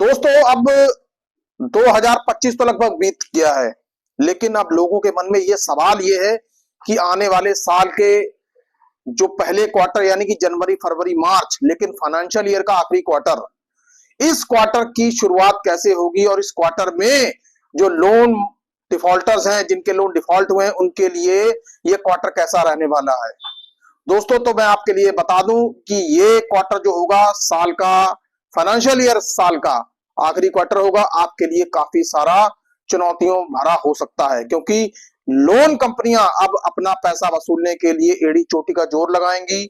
दोस्तों अब 2025 तो लगभग बीत गया है, लेकिन अब लोगों के मन में ये सवाल ये है कि आने वाले साल के जो पहले क्वार्टर यानी कि जनवरी फरवरी मार्च, लेकिन फाइनेंशियल ईयर का आखिरी क्वार्टर, इस क्वार्टर की शुरुआत कैसे होगी और इस क्वार्टर में जो लोन डिफॉल्टर्स हैं, जिनके लोन डिफॉल्ट हुए हैं, उनके लिए ये क्वार्टर कैसा रहने वाला है। दोस्तों तो मैं आपके लिए बता दूं कि ये क्वार्टर जो होगा साल का, फाइनेंशियल ईयर साल का आखिरी क्वार्टर होगा, आपके लिए काफी सारा चुनौतियों भरा हो सकता है, क्योंकि लोन कंपनियां अब अपना पैसा वसूलने के लिए एड़ी चोटी का जोर लगाएंगी।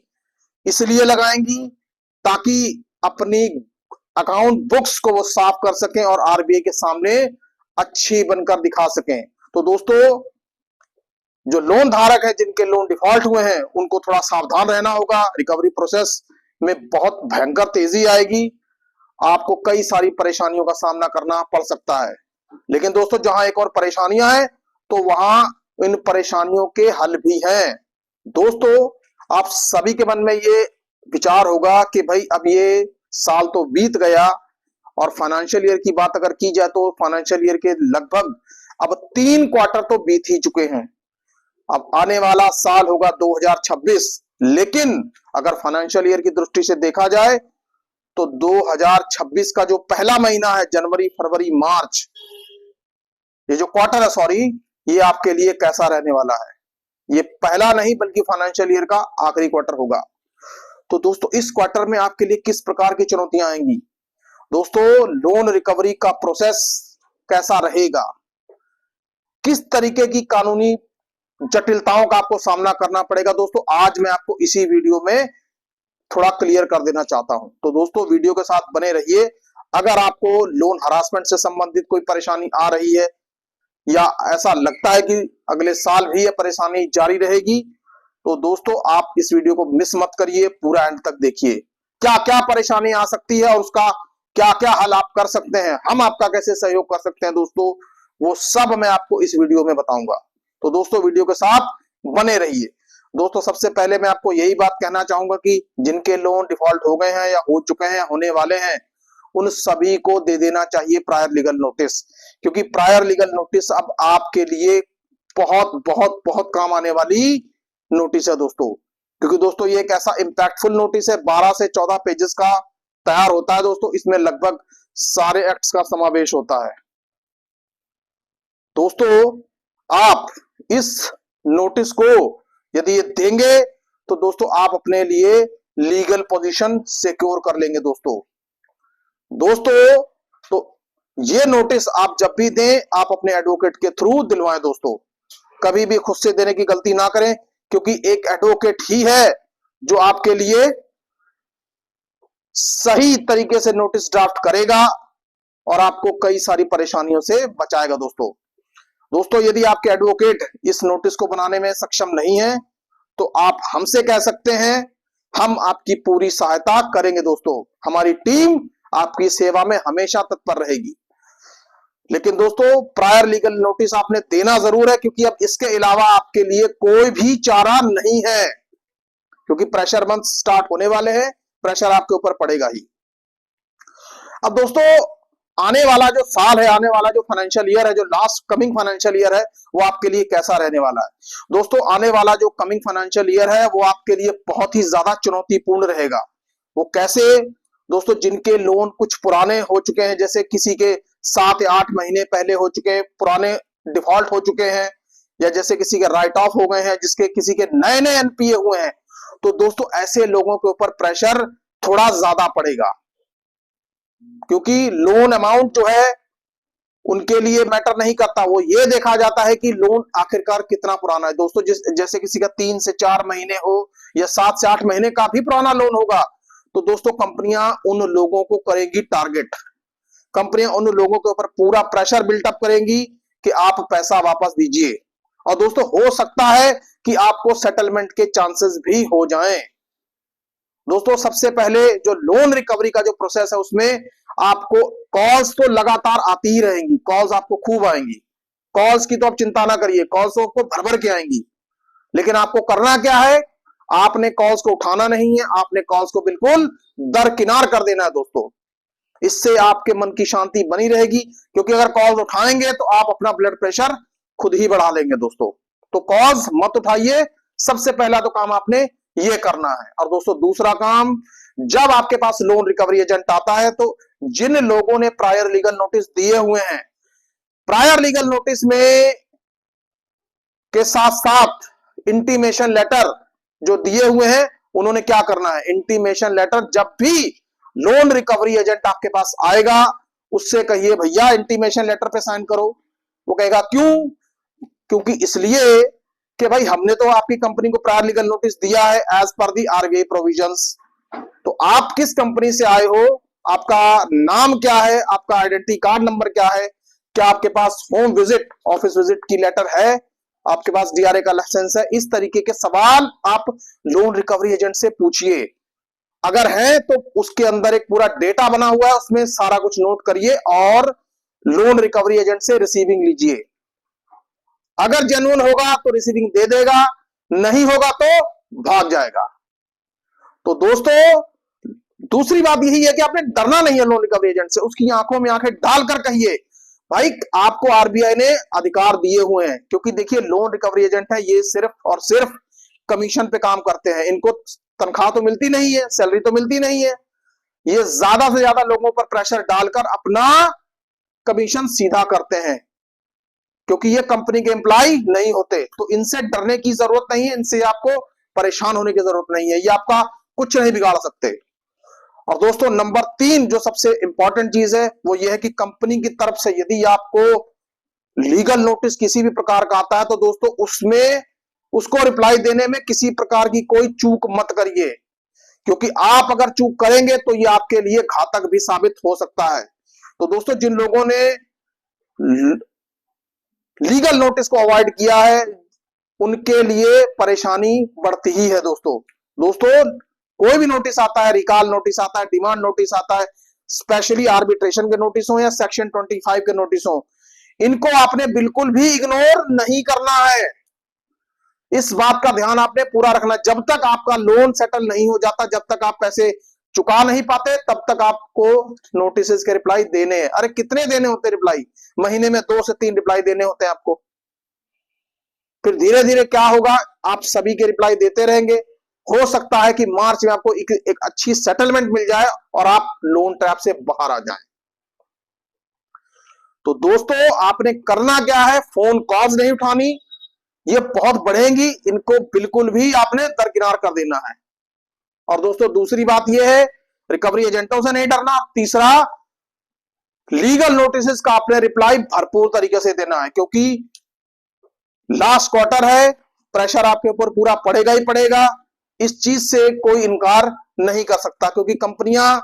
इसलिए लगाएंगी ताकि अपनी अकाउंट बुक्स को वो साफ कर सकें और आरबीआई के सामने अच्छी बनकर दिखा सकें। तो दोस्तों, जो लोन धारक है, जिनके लोन डिफॉल्ट हुए हैं, उनको थोड़ा सावधान रहना होगा। रिकवरी प्रोसेस में बहुत भयंकर तेजी आएगी, आपको कई सारी परेशानियों का सामना करना पड़ सकता है। लेकिन दोस्तों, जहां एक और परेशानियां हैं तो वहां इन परेशानियों के हल भी हैं। दोस्तों, आप सभी के मन में ये विचार होगा कि भाई अब ये साल तो बीत गया और फाइनेंशियल ईयर की बात अगर की जाए तो फाइनेंशियल ईयर के लगभग अब 3 क्वार्टर तो बीत ही चुके हैं। अब आने वाला साल होगा 2026, लेकिन अगर फाइनेंशियल ईयर की दृष्टि से देखा जाए तो 2026 का जो पहला महीना है, जनवरी फरवरी मार्च, ये जो क्वार्टर है, सॉरी, ये आपके लिए कैसा रहने वाला है। ये पहला नहीं बल्कि फाइनेंशियल ईयर का आखिरी क्वार्टर होगा। तो दोस्तों, इस क्वार्टर में आपके लिए किस प्रकार की चुनौतियां आएंगी। दोस्तों, लोन रिकवरी का प्रोसेस कैसा रहेगा, किस तरीके की कानूनी जटिलताओं का आपको सामना करना पड़ेगा, दोस्तों आज मैं आपको इसी वीडियो में थोड़ा क्लियर कर देना चाहता हूं। तो दोस्तों, वीडियो के साथ बने रहिए। अगर आपको लोन हरासमेंट से संबंधित कोई परेशानी आ रही है या ऐसा लगता है कि अगले साल भी यह परेशानी जारी रहेगी, तो दोस्तों आप इस वीडियो को मिस मत करिए, पूरा एंड तक देखिए। क्या क्या परेशानी आ सकती है और उसका क्या क्या हल आप कर सकते हैं, हम आपका कैसे सहयोग कर सकते हैं, दोस्तों वो सब मैं आपको इस वीडियो में बताऊंगा। तो दोस्तों, वीडियो के साथ बने रहिए। दोस्तों, सबसे पहले मैं आपको यही बात कहना चाहूंगा कि जिनके लोन डिफॉल्ट हो गए हैं या हो चुके हैं, होने वाले हैं, उन सभी को दे देना चाहिए प्रायर लीगल नोटिस, क्योंकि प्रायर लीगल नोटिस अब आपके लिए बहुत बहुत बहुत काम आने वाली नोटिस है दोस्तों। क्योंकि दोस्तों, ये एक ऐसा इंपैक्टफुल नोटिस है, 12 से 14 पेजेस का तैयार होता है दोस्तों। इसमें लगभग सारे एक्ट्स का समावेश होता है। दोस्तों, आप इस नोटिस को यदि ये देंगे तो दोस्तों आप अपने लिए लीगल पोजीशन सिक्योर कर लेंगे दोस्तों। तो ये नोटिस आप जब भी दें, आप अपने एडवोकेट के थ्रू दिलवाएं दोस्तों। कभी भी खुद से देने की गलती ना करें, क्योंकि एक एडवोकेट ही है जो आपके लिए सही तरीके से नोटिस ड्राफ्ट करेगा और आपको कई सारी परेशानियों से बचाएगा दोस्तों, यदि आपके एडवोकेट इस नोटिस को बनाने में सक्षम नहीं है तो आप हमसे कह सकते हैं, हम आपकी पूरी सहायता करेंगे दोस्तों। हमारी टीम आपकी सेवा में हमेशा तत्पर रहेगी। लेकिन दोस्तों, प्रायर लीगल नोटिस आपने देना जरूर है, क्योंकि अब इसके अलावा आपके लिए कोई भी चारा नहीं है, क्योंकि प्रेशर मंथ स्टार्ट होने वाले हैं, प्रेशर आपके ऊपर पड़ेगा ही। अब दोस्तों, आने वाला जो साल है, आने वाला जो फाइनेंशियल ईयर है, जो लास्ट कमिंग फाइनेंशियल ईयर है, वो आपके लिए कैसा रहने वाला है। दोस्तों, आने वाला जो कमिंग फाइनेंशियल ईयर है वो आपके लिए बहुत ही ज्यादा चुनौतीपूर्ण रहेगा। वो कैसे दोस्तों, जिनके लोन कुछ पुराने हो चुके हैं, जैसे किसी के 7 या 8 महीने पहले हो चुके हैं, पुराने डिफॉल्ट हो चुके हैं, या जैसे किसी के राइट ऑफ हो गए हैं, जिसके किसी के नए नए एनपीए हुए हैं, तो दोस्तों ऐसे लोगों के ऊपर प्रेशर थोड़ा ज्यादा पड़ेगा, क्योंकि लोन अमाउंट जो है उनके लिए मैटर नहीं करता। वो ये देखा जाता है कि लोन आखिरकार कितना पुराना है दोस्तों। जैसे किसी का 3 से 4 महीने हो या 7 से 8 महीने का भी पुराना लोन होगा, तो दोस्तों कंपनियां उन लोगों को करेगी टारगेट। कंपनियां उन लोगों के ऊपर पूरा प्रेशर बिल्टअप करेंगी कि आप पैसा वापस दीजिए, और दोस्तों हो सकता है कि आपको सेटलमेंट के चांसेस भी हो जाएं। दोस्तों, सबसे पहले जो लोन रिकवरी का जो प्रोसेस है, उसमें आपको कॉल्स तो लगातार आती ही रहेंगी, कॉल्स आपको खूब आएंगी। कॉल्स की तो आप चिंता ना करिए, कॉल्स तो आपको भर भर के आएंगी। लेकिन आपको करना क्या है, आपने कॉल्स को उठाना नहीं है, आपने कॉल्स को बिल्कुल दरकिनार कर देना है दोस्तों। इससे आपके मन की शांति बनी रहेगी, क्योंकि अगर कॉल उठाएंगे तो आप अपना ब्लड प्रेशर खुद ही बढ़ा लेंगे दोस्तों। तो कॉल्स मत उठाइए, सबसे पहला तो काम आपने ये करना है। और दोस्तों दूसरा काम, जब आपके पास लोन रिकवरी एजेंट आता है तो जिन लोगों ने प्रायर लीगल नोटिस दिए हुए हैं, प्रायर लीगल नोटिस में के साथ साथ इंटीमेशन लेटर जो दिए हुए हैं, उन्होंने क्या करना है, इंटीमेशन लेटर जब भी लोन रिकवरी एजेंट आपके पास आएगा उससे कहिए भैया इंटीमेशन लेटर पे साइन करो। वो कहेगा क्यों? क्योंकि इसलिए कि भाई हमने तो आपकी कंपनी को प्रायर लीगल नोटिस दिया है एज पर दी आरबीआई प्रोविजंस। तो आप किस कंपनी से आए हो, आपका नाम क्या है, आपका आइडेंटिटी कार्ड नंबर क्या है, क्या आपके पास होम विजिट, ऑफिस विजिट की लेटर है, आपके पास डीआरए का लाइसेंस है, इस तरीके के सवाल आप लोन रिकवरी एजेंट से पूछिए। अगर है तो उसके अंदर एक पूरा डेटा बना हुआ है, उसमें सारा कुछ नोट करिए और लोन रिकवरी एजेंट से रिसीविंग लीजिए। अगर जेन्युइन होगा तो रिसीविंग दे देगा, नहीं होगा तो भाग जाएगा। तो दोस्तों दूसरी बात यही है कि आपने डरना नहीं है लोन रिकवरी एजेंट से, उसकी आंखों में आंखें डालकर कहिए भाई आपको आरबीआई ने अधिकार दिए हुए हैं। क्योंकि देखिए लोन रिकवरी एजेंट है, ये सिर्फ और सिर्फ कमीशन पे काम करते हैं, इनको तनख्वाह तो मिलती नहीं है, सैलरी तो मिलती नहीं है, ये ज्यादा से ज्यादा लोगों पर प्रेशर डालकर अपना कमीशन सीधा करते हैं, क्योंकि ये कंपनी के एम्प्लॉय नहीं होते। तो इनसे डरने की जरूरत नहीं है, इनसे आपको परेशान होने की जरूरत नहीं है, ये आपका कुछ नहीं बिगाड़ सकते। और दोस्तों नंबर 3 जो सबसे इंपॉर्टेंट चीज है वो ये है कि कंपनी की तरफ से यदि आपको लीगल नोटिस किसी भी प्रकार का आता है तो दोस्तों उसमें उसको रिप्लाई देने में किसी प्रकार की कोई चूक मत करिए, क्योंकि आप अगर चूक करेंगे तो ये आपके लिए घातक भी साबित हो सकता है। तो दोस्तों जिन लोगों ने लीगल नोटिस को अवॉइड किया है उनके लिए परेशानी बढ़ती ही है दोस्तों। कोई भी नोटिस आता है, रिकॉल नोटिस आता है, डिमांड नोटिस आता है, स्पेशली आर्बिट्रेशन के नोटिस हो या सेक्शन 25 के नोटिस हो, इनको आपने बिल्कुल भी इग्नोर नहीं करना है। इस बात का ध्यान आपने पूरा रखना, जब तक आपका लोन सेटल नहीं हो जाता, जब तक आप पैसे चुका नहीं पाते, तब तक आपको नोटिस के रिप्लाई देने हैं। अरे कितने देने होते रिप्लाई? महीने में 2 से 3 रिप्लाई देने होते हैं आपको। फिर धीरे धीरे क्या होगा, आप सभी के रिप्लाई देते रहेंगे, हो सकता है कि मार्च में आपको एक अच्छी सेटलमेंट मिल जाए और आप लोन ट्रैप से बाहर आ जाएं। तो दोस्तों आपने करना क्या है, फोन कॉल्स नहीं उठानी, ये बहुत बढ़ेंगी, इनको बिल्कुल भी आपने दरकिनार कर देना है। और दोस्तों दूसरी बात यह है, रिकवरी एजेंटों से नहीं डरना। तीसरा, लीगल नोटिस का आपने रिप्लाई भरपूर तरीके से देना है, क्योंकि लास्ट क्वार्टर है, प्रेशर आपके ऊपर पूरा पड़ेगा ही पड़ेगा, इस चीज से कोई इनकार नहीं कर सकता, क्योंकि कंपनियां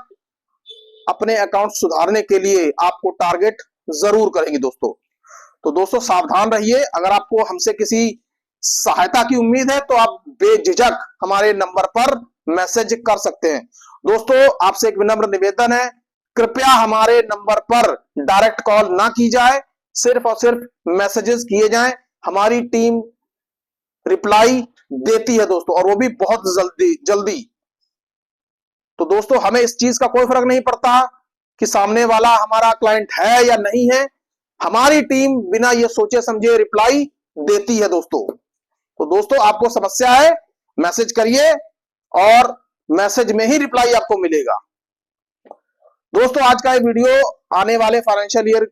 अपने अकाउंट सुधारने के लिए आपको टारगेट जरूर करेंगी दोस्तों। तो दोस्तों सावधान रहिए, अगर आपको हमसे किसी सहायता की उम्मीद है तो आप बेझिझक हमारे नंबर पर मैसेज कर सकते हैं। दोस्तों आपसे एक विनम्र निवेदन है, कृपया हमारे नंबर पर डायरेक्ट कॉल ना की जाए, सिर्फ और सिर्फ मैसेजेस किए जाएं, हमारी टीम रिप्लाई देती है दोस्तों, और वो भी बहुत जल्दी। तो दोस्तों हमें इस चीज का कोई फर्क नहीं पड़ता कि सामने वाला हमारा क्लाइंट है या नहीं है, हमारी टीम बिना ये सोचे समझे रिप्लाई देती है दोस्तों। तो दोस्तों आपको समस्या है, मैसेज करिए और मैसेज में ही रिप्लाई आपको मिलेगा। दोस्तों आज का ये वीडियो आने वाले फाइनेंशियल ईयर,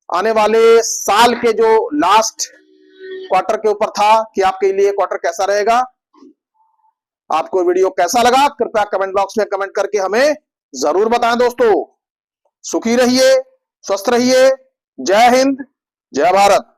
आने वाले साल के जो लास्ट क्वार्टर के ऊपर था कि आपके लिए क्वार्टर कैसा रहेगा। आपको वीडियो कैसा लगा कृपया कमेंट बॉक्स में कमेंट करके हमें जरूर बताएं दोस्तों। सुखी रहिए, स्वस्थ रहिए, जय हिंद, जय भारत।